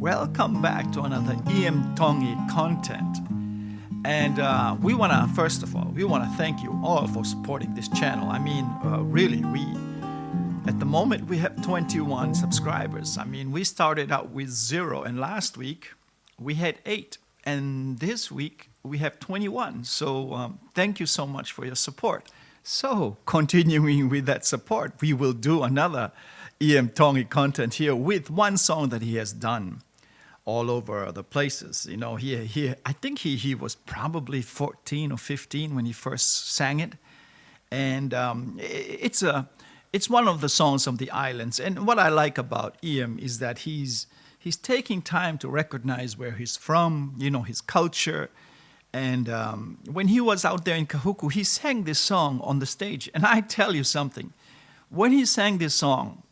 Welcome back to another Iam Tongi content. And we want to, first of all, we want to thank you all for supporting this channel. I mean, really, at the moment, we have 21 subscribers. I mean, we started out with 0, and last week we had 8. And this week we have 21. So thank you so much for your support. So continuing with that support, we will do another Iam Tongi content here with one song that he has done all over the places. You know, I think he was probably 14 or 15 when he first sang it. And it's one of the songs of the islands. And what I like about Iam is that he's taking time to recognize where he's from, you know, his culture. And when he was out there in Kahuku, he sang this song on the stage. And I tell you something, when he sang this song,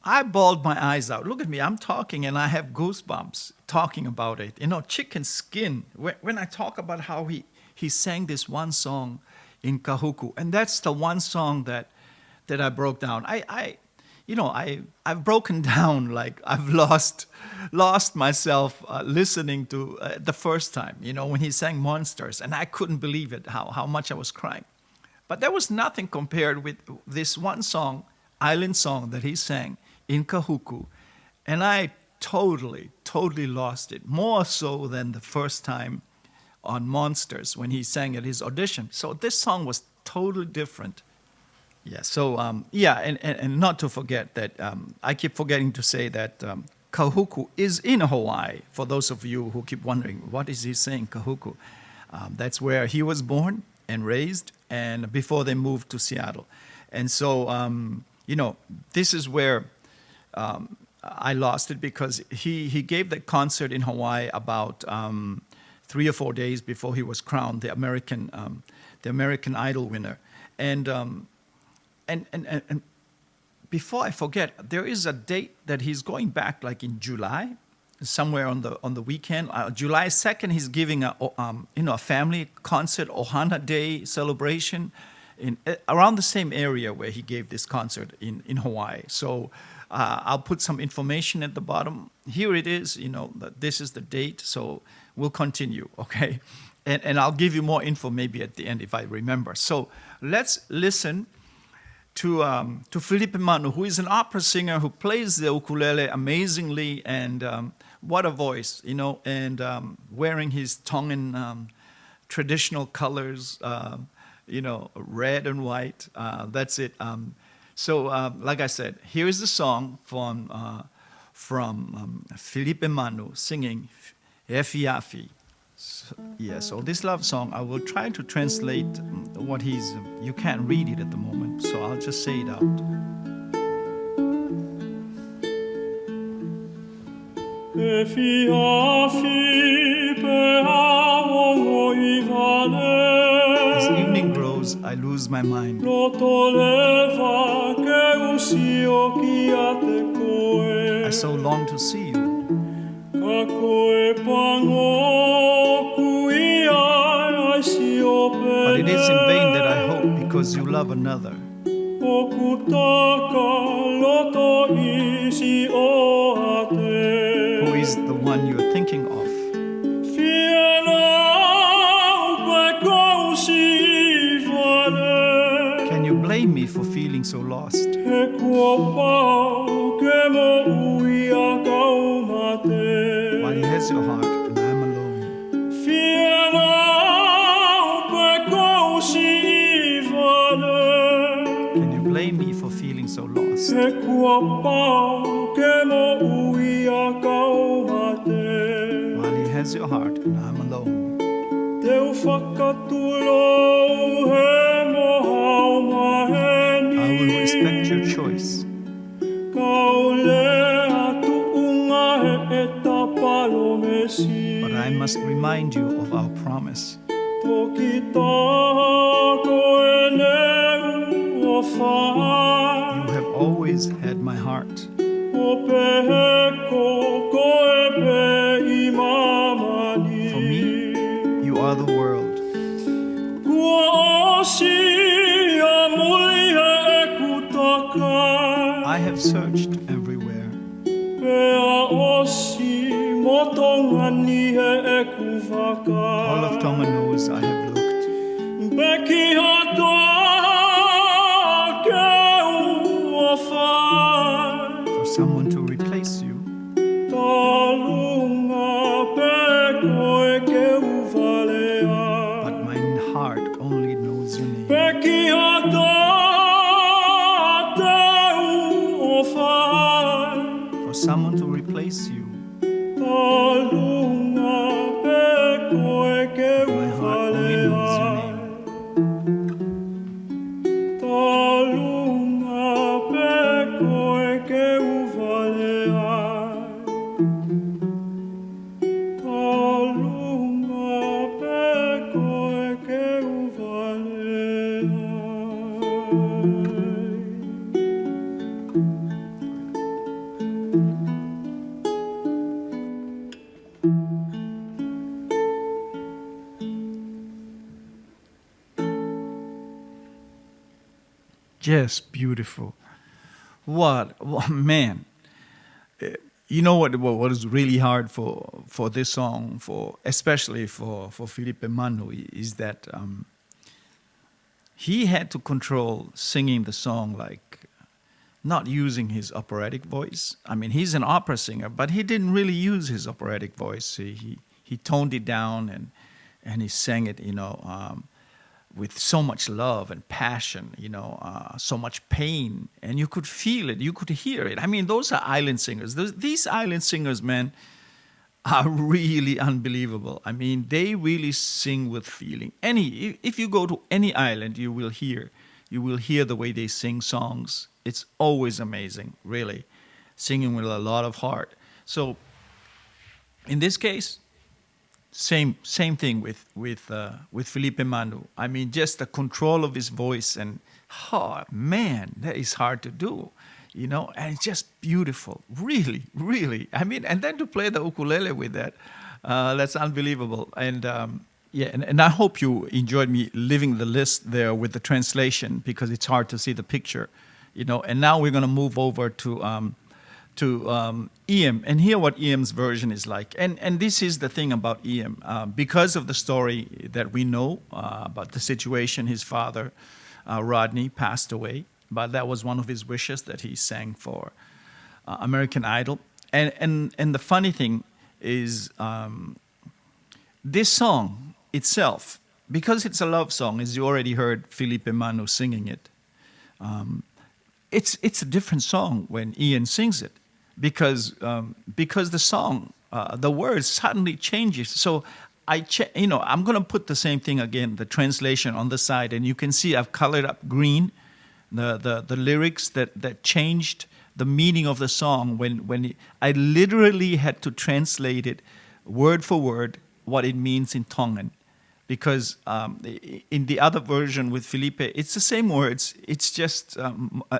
I bawled my eyes out. Look at me, I'm talking and I have goosebumps talking about it. You know, chicken skin. When I talk about how he sang this one song in Kahuku, and that's the one song that I broke down. I've broken down, like I've lost myself listening to the first time, you know, when he sang Monsters, and I couldn't believe it, how much I was crying. But there was nothing compared with this one song, island song that he sang in Kahuku, and I totally lost it, more so than the first time on Monsters when he sang at his audition. So this song was totally different. Yeah, so and not to forget that I keep forgetting to say that Kahuku is in Hawaii. For those of you who keep wondering, what is he saying, Kahuku? That's where he was born and raised, and before they moved to Seattle. And so, you know, this is where I lost it, because he gave that concert in Hawaii about 3 or 4 days before he was crowned the American Idol winner. And before I forget, there is a date that he's going back, like in July, somewhere on the weekend. July 2nd, he's giving a family concert, Ohana Day celebration, around the same area where he gave this concert in Hawaii. So I'll put some information at the bottom. Here it is, you know, this is the date. So we'll continue, okay? And I'll give you more info maybe at the end if I remember. So let's listen to Filipe Manu, who is an opera singer who plays the ukulele amazingly, and what a voice, you know, and wearing his Tongan traditional colors, you know, red and white. That's it. So, like I said, here is the song from Filipe Manu singing Efiafi. So this love song, I will try to translate what you can't read it at the moment, so I'll just say it out. As evening grows, I lose my mind. I so long to see you. But it is in vain that I hope, because you love another. Who is the one you're thinking of? Can you blame me for feeling so lost? While he has your heart and I'm alone. Can you blame me for feeling so lost? While he has your heart and I'm alone. I will respect your choice. But I must remind you of our promise. You have always had my heart. For me, you are the world. I have searched everywhere. All of Tonga knows I have looked for someone to replace you. But my heart only knows your name. For someone to replace you. My heart only knows your name. Just beautiful. What man? You know what is really hard for this song, especially for Filipe Manu, is that he had to control singing the song like not using his operatic voice. I mean, he's an opera singer, but he didn't really use his operatic voice. He toned it down and he sang it, with so much love and passion, so much pain, and you could feel it, you could hear it. I mean, those are island singers. These island singers, man, are really unbelievable. I mean, they really sing with feeling. If you go to any island, you will hear the way they sing songs. It's always amazing, really, singing with a lot of heart. So, in this case, same thing with Filipe Manu. I mean, just the control of his voice, and man, that is hard to do, and it's just beautiful, really, really. I mean, and then to play the ukulele with that's unbelievable. And and I hope you enjoyed me leaving the list there with the translation, because it's hard to see the picture, And now we're going to move over to Iam and hear what Iam's version is like. And this is the thing about Iam. Because of the story that we know about the situation, his father, Rodney, passed away. But that was one of his wishes, that he sang for American Idol. And the funny thing is, this song itself, because it's a love song, as you already heard Filipe Manu singing it, it's a different song when Ian sings it. Because the song, the words suddenly changes. So I'm going to put the same thing again, the translation on the side, and you can see I've colored up green the lyrics that changed the meaning of the song when I literally had to translate it word for word what it means in Tongan. Because in the other version with Filipe, it's the same words. It's just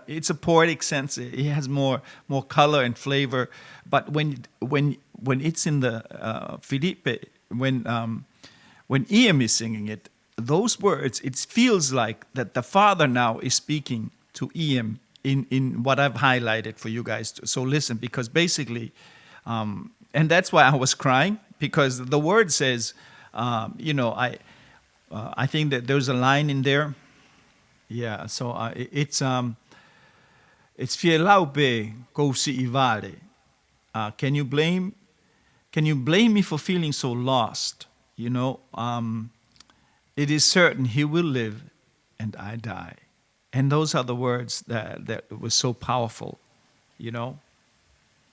it's a poetic sense. It has more color and flavor. But when it's in the Filipe, when Iam is singing it, those words, it feels like that the father now is speaking to Iam in what I've highlighted for you guys. So listen, because basically, and that's why I was crying, because the word says. I think that there's a line in there. Yeah, so it's fielaupe kousi ivale. Can you blame me for feeling so lost? It is certain he will live and I die. And those are the words that was so powerful,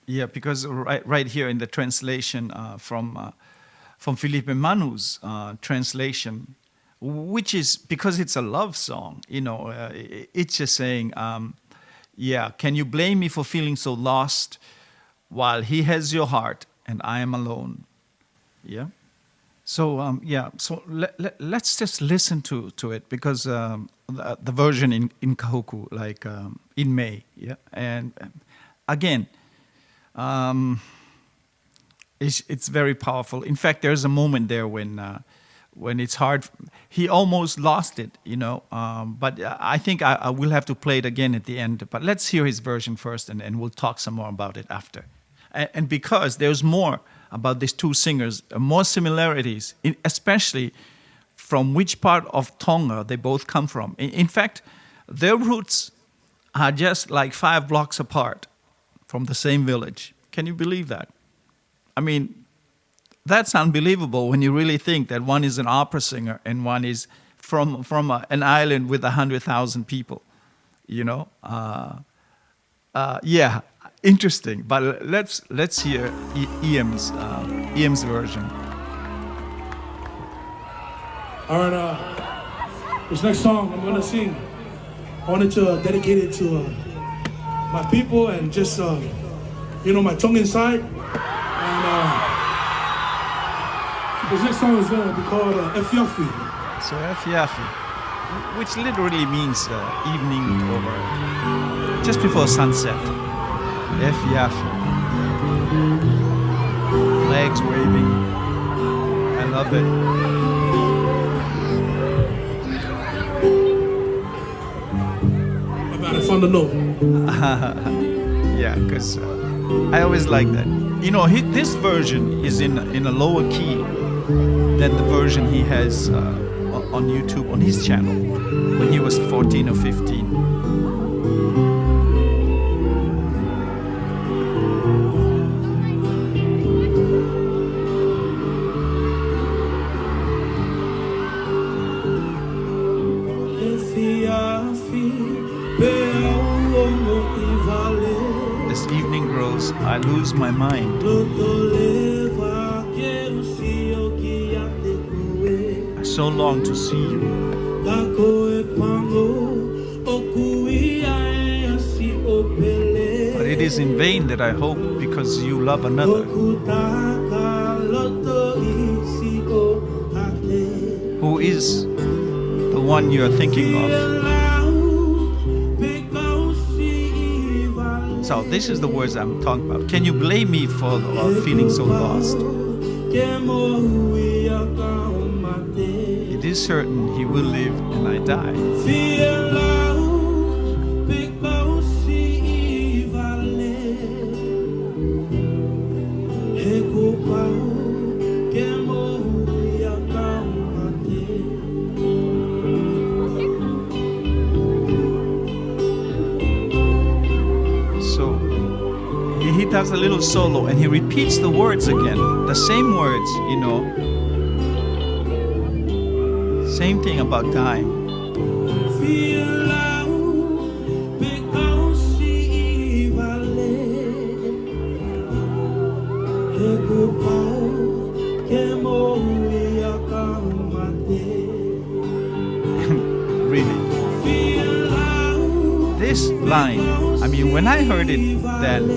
Yeah, because right here in the translation from Filipe Manu's translation, which is, because it's a love song, it's just saying, can you blame me for feeling so lost while he has your heart and I am alone? Yeah. So, so let's just listen to it, because the version in Kahuku, like in May, yeah. And again, it's very powerful. In fact, there's a moment there when it's hard. He almost lost it, but I think I will have to play it again at the end. But let's hear his version first, and we'll talk some more about it after. And because there's more about these two singers, more similarities, especially from which part of Tonga they both come from. In fact, their roots are just like 5 blocks apart from the same village. Can you believe that? I mean, that's unbelievable when you really think that one is an opera singer and one is from an island with 100,000 people. You know, yeah, interesting. But let's hear Iam's version. All right, this next song I'm gonna sing, I wanted to dedicate it to my people and just my Tongan side. And this next song is gonna be called Efiafi. So Efiafi, which literally means evening over, just before sunset. Efiafi. Flags waving. I love it. It's on the note. Yeah, because I always like that. You know, this version is in a lower key than the version he has on YouTube, on his channel, when he was 14 or 15. As evening grows, I lose my mind. I so long to see you. But it is in vain that I hope, because you love another. Who is the one you are thinking of? So this is the words I'm talking about. Can you blame me for feeling so lost? It is certain he will live and I die. He does a little solo and he repeats the words again, the same words, you know. Same thing about dying. Really. This line, I mean, when I heard it then,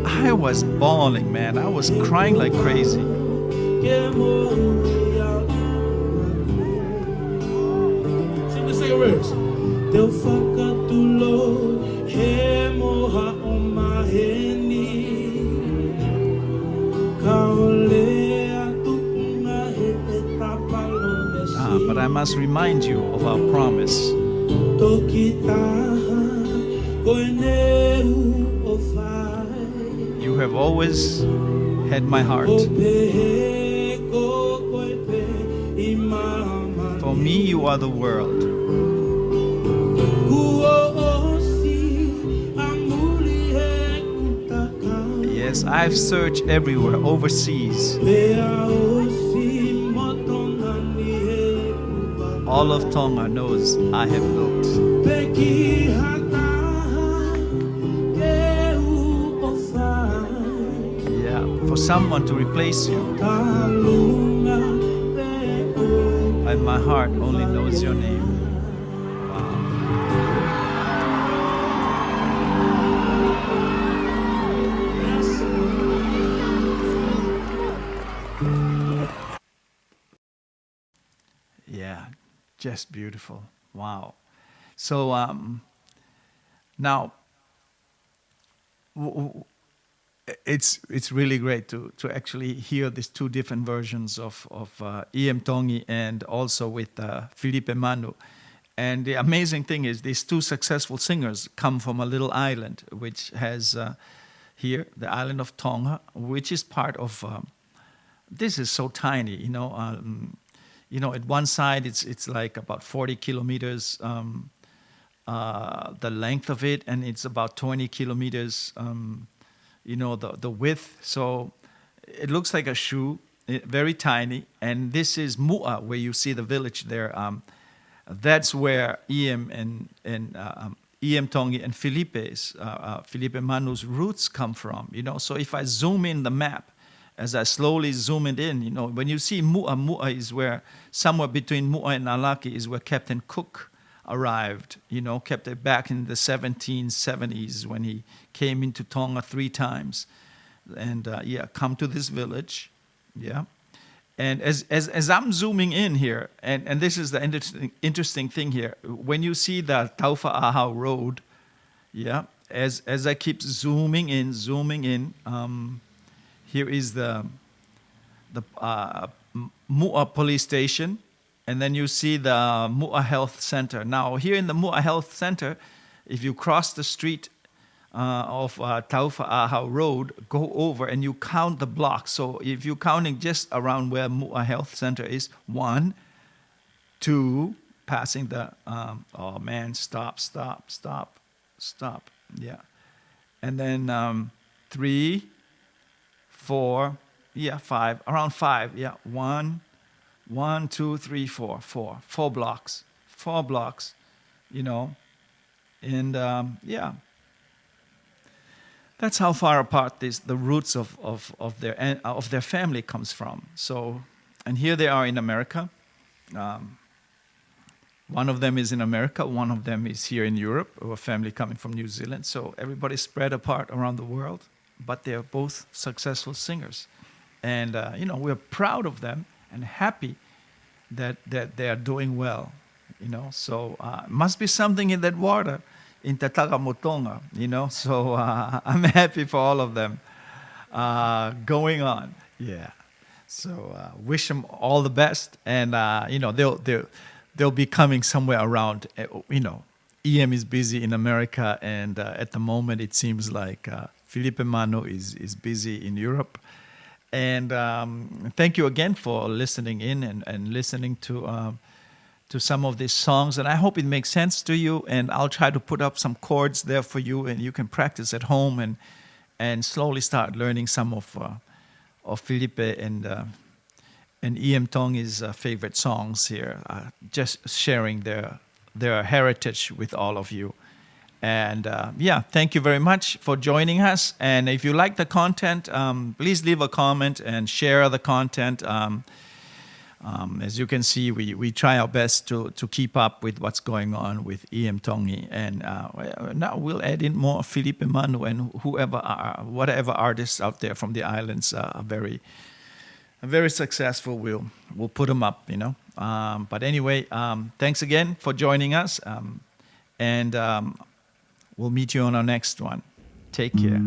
I was bawling, man. I was crying like crazy. Sing the same verse. But I must remind you of our promise. You have always had my heart. For me, you are the world. Yes, I've searched everywhere, overseas. All of Tonga knows I have looked. For someone to replace you, and my heart only knows your name. Wow. Yeah, just beautiful. Wow. So now it's really great to actually hear these two different versions of Iam Tongi and also with Filipe Manu. And the amazing thing is these two successful singers come from a little island which has here, the island of Tonga, which is part of. This is so tiny, at one side it's like about 40 kilometers the length of it, and it's about 20 kilometers the width. So it looks like a shoe, very tiny. And this is Mu'a, where you see the village there. That's where Iam and Iam Tongi and Filipe Manu's roots come from. So if I zoom in the map, as I slowly zoom it in, when you see Mu'a is where, somewhere between Mu'a and Alaki is where Captain Cook arrived, kept it back in the 1770s when he came into Tonga 3 times. And come to this village. Yeah. And as I'm zooming in here, and this is the interesting thing here, when you see the Taufa'ahau Road, as I keep zooming in, here is the Mu'a police station, and then you see the Mu'a Health Center. Now, here in the Mu'a Health Center, if you cross the street of Taufa'ahau Road, go over and you count the blocks. So if you're counting just around where Mu'a Health Center is, 1, 2, passing the, stop. Yeah. And then 3, 4, 5, around 5, 1, 2, 3, 4 blocks, 4 blocks, and that's how far apart the roots of their family comes from. So, and here they are in America. One of them is in America, one of them is here in Europe, a family coming from New Zealand. So everybody's spread apart around the world, but they're both successful singers. And, we're proud of them and happy that they are doing well, So must be something in that water, in Tataga Motonga, So I'm happy for all of them going on. Yeah. So wish them all the best. And, they'll be coming somewhere around, Iam is busy in America, and at the moment it seems like Filipe Manu is busy in Europe. And thank you again for listening in and listening to some of these songs. And I hope it makes sense to you. And I'll try to put up some chords there for you, and you can practice at home and slowly start learning some of Filipe and Iam Tongi's favorite songs here, just sharing their heritage with all of you. And thank you very much for joining us. And if you like the content, please leave a comment and share the content. As you can see, we try our best to keep up with what's going on with Iam Tongi. And now we'll add in more Filipe Manu and whatever artists out there from the islands are very successful. We'll put them up, But anyway, thanks again for joining us. And we'll meet you on our next one. Take care.